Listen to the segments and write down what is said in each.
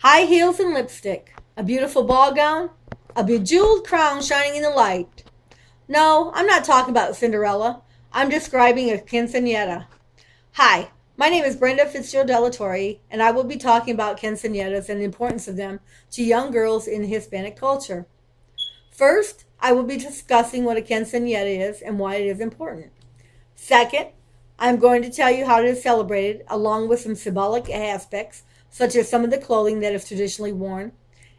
High heels and lipstick, a beautiful ball gown, a bejeweled crown shining in the light. No, I'm not talking about Cinderella. I'm describing a quinceanera. Hi, my name is Brenda FitzGerald-Delatorre, and I will be talking about quinceaneras and the importance of them to young girls in Hispanic culture. First, I will be discussing what a quinceanera is and why it is important. Second, I'm going to tell you how it is celebrated, along with some symbolic aspects, such as some of the clothing that is traditionally worn.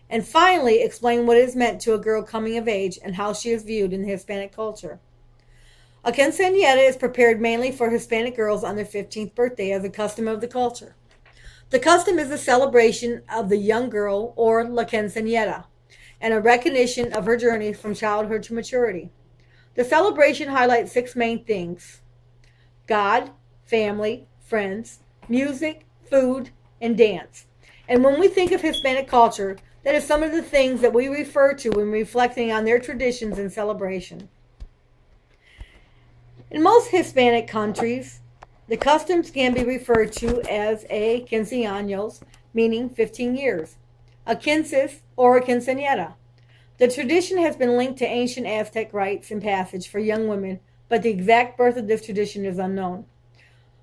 And finally, explain what is meant to a girl coming of age and how she is viewed in Hispanic culture. A quinceañera is prepared mainly for Hispanic girls on their 15th birthday as a custom of the culture. The custom is a celebration of the young girl, or la quinceañera, and a recognition of her journey from childhood to maturity. The celebration highlights six main things: God, family, friends, music, food, and dance. And when we think of Hispanic culture, that is some of the things that we refer to when reflecting on their traditions and celebration. In most Hispanic countries, the customs can be referred to as a quince años, meaning 15 years, a quinces, or a quinceañera. The tradition has been linked to ancient Aztec rites and passage for young women, but the exact birth of this tradition is unknown.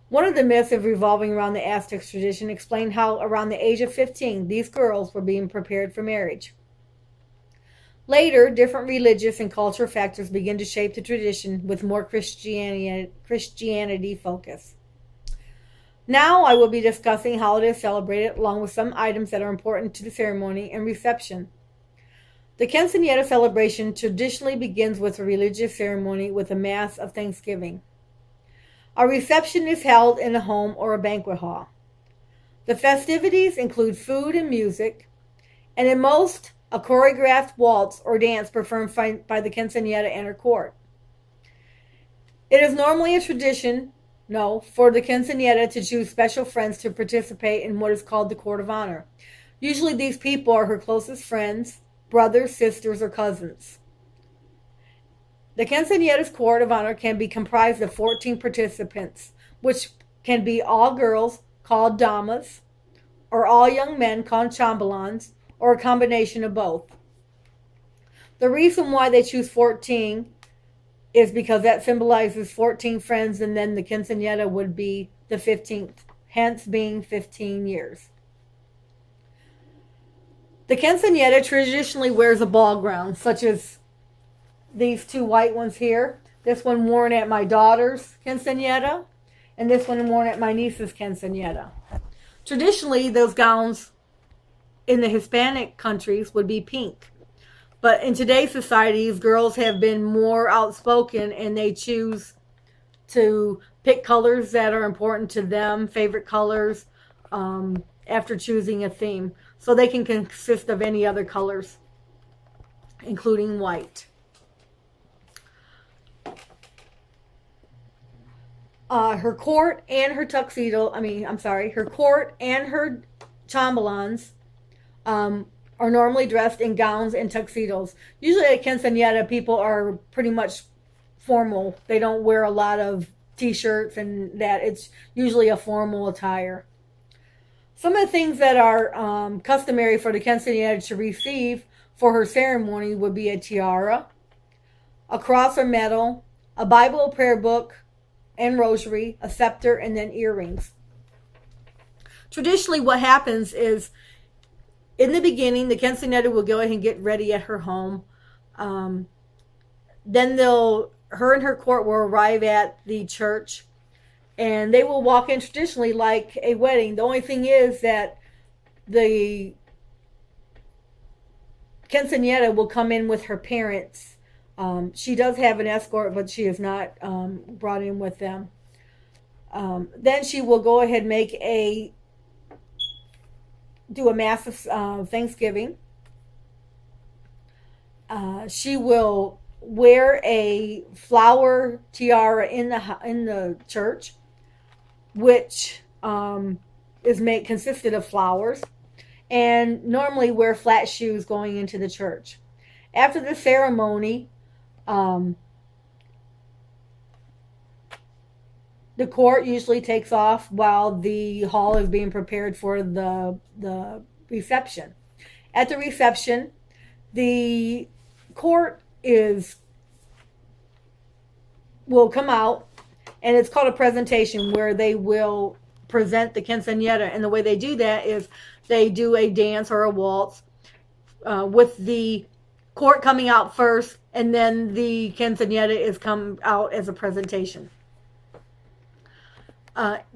One of the myths of revolving around the Aztec tradition explained how around the age of 15, these girls were being prepared for marriage. Later, different religious and cultural factors began to shape the tradition with more Christianity focus. Now I will be discussing how it is celebrated, along with some items that are important to the ceremony and reception. The quinceañera celebration traditionally begins with a religious ceremony with a mass of Thanksgiving. A reception is held in a home or a banquet hall. The festivities include food and music, and in most, a choreographed waltz or dance performed by the quinceañera and her court. It is normally a tradition, for the quinceañera to choose special friends to participate in what is called the court of honor. Usually these people are her closest friends, brothers, sisters, or cousins. The quinceañera's court of honor can be comprised of 14 participants, which can be all girls, called damas, or all young men, called chambelans, or a combination of both. The reason why they choose 14 is because that symbolizes 14 friends, and then the quinceañera would be the 15th, hence being 15 years. The quinceañera traditionally wears a ball gown, such as these two white ones here. This one worn at my daughter's quinceañera, and this one worn at my niece's quinceañera. Traditionally, those gowns in the Hispanic countries would be pink. But in today's societies, girls have been more outspoken and they choose to pick colors that are important to them, favorite colors, after choosing a theme. So they can consist of any other colors, including white. Her court and her her court and her chambelans are normally dressed in gowns and tuxedos. Usually at quinceañera, people are pretty much formal. They don't wear a lot of t-shirts and that. It's usually a formal attire. Some of the things that are customary for the quinceañera to receive for her ceremony would be a tiara, a cross or medal, a Bible, a prayer book, and rosary, a scepter, and then earrings. Traditionally, what happens is, in the beginning, the quinceañera will go ahead and get ready at her home. Then her and her court will arrive at the church, and they will walk in traditionally like a wedding. The only thing is that the quinceañera will come in with her parents. She does have an escort, but she is not brought in with them. Then she will go ahead and do a mass of Thanksgiving. She will wear a flower tiara in the church, which consisted of flowers, and normally wear flat shoes going into the church. After the ceremony, the court usually takes off while the hall is being prepared for the reception. At the reception, the court will come out, and it's called a presentation, where they will present the quinceanera. And the way they do that is they do a dance or a waltz with the court coming out first, and then the quinceanera is come out as a presentation.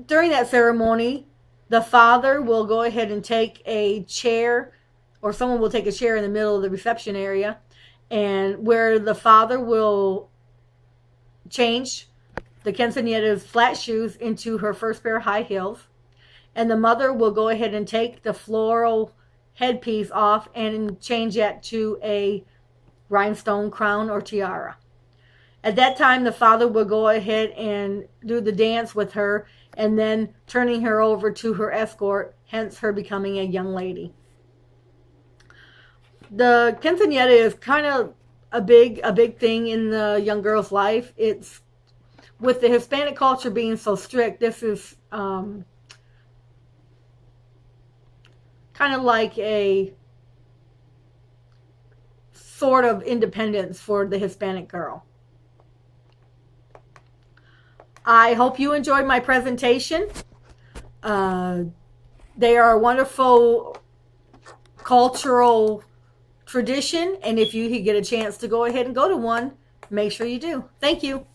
During that ceremony, the father will go ahead and take a chair, or someone will take a chair in the middle of the reception area, and where the father will change the quinceanera's flat shoes into her first pair of high heels, and the mother will go ahead and take the floral headpiece off and change that to a rhinestone crown or tiara. At that time, the father will go ahead and do the dance with her, and then turning her over to her escort, hence her becoming a young lady. The quinceanera is kind of a big thing in the young girl's life. It's, with the Hispanic culture being so strict, this is kind of like a sort of independence for the Hispanic girl. I hope you enjoyed my presentation. They are a wonderful cultural tradition, and if you get a chance to go ahead and go to one, make sure you do. Thank you.